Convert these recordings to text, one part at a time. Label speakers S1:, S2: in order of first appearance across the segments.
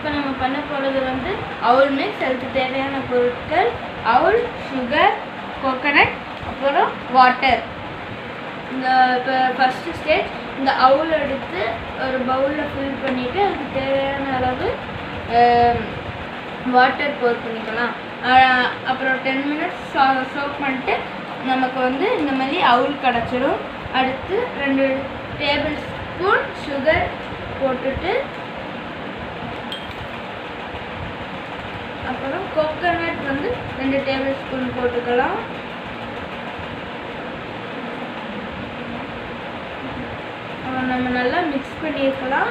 S1: இப்போ நம்ம பண்ண போகிறது வந்து அவுல் மிக்ஸ். அதுக்கு தேவையான பொருட்கள் அவுல், சுகர், கோகனட், அப்புறம் வாட்டர். இந்த இப்போ ஃபஸ்ட்டு ஸ்டேஜ் இந்த அவுல் எடுத்து ஒரு பவுலில் ஃபில் பண்ணிவிட்டு அதுக்கு தேவையான அளவு வாட்டர் போர் பண்ணிக்கலாம். அப்புறம் 10 மினிட்ஸ் சோக் பண்ணிட்டு நமக்கு வந்து இந்த மாதிரி அவுல் கிடச்சிடும். அடுத்து 2 டேபிள் ஸ்பூன் சுகர் போட்டுட்டு அப்புறம் கோகனட் வந்து 2 டேபிள் ஸ்பூன் போட்டுக்கலாம். நம்ம நல்லா மிக்ஸ் பண்ணியிருக்கலாம்.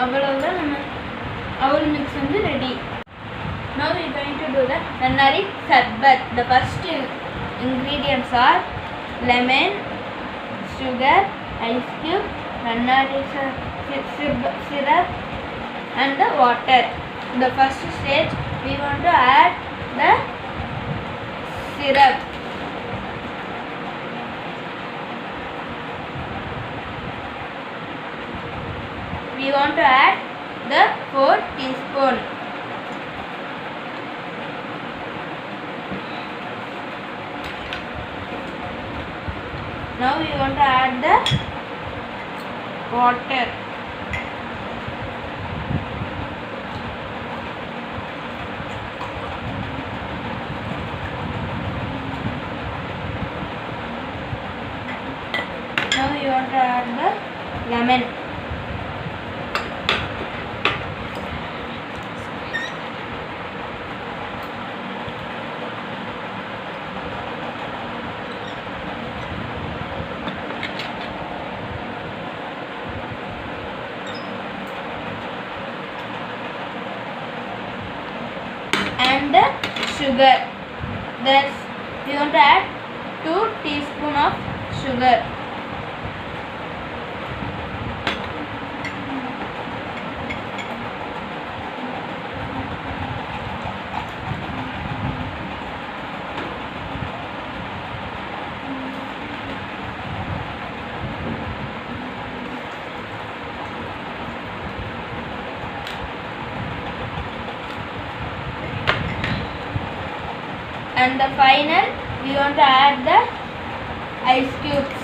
S1: அவ்வளவுதான் நம்ம அவுல் மிக்ஸ் வந்து ready. Now we are going to do the nanari sarbath. The first ingredients are lemon, sugar, ice cube, nanari syrup and the water. The first stage we want to add the syrup. We want to add the 4 teaspoon. Now we want to add the water. Now we want to add the lemon. And the sugar. Thus we want to add 2 teaspoons of sugar. And the final we want to add the ice cubes.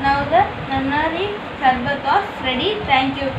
S1: Now the nanari sarbath was ready. Thank you.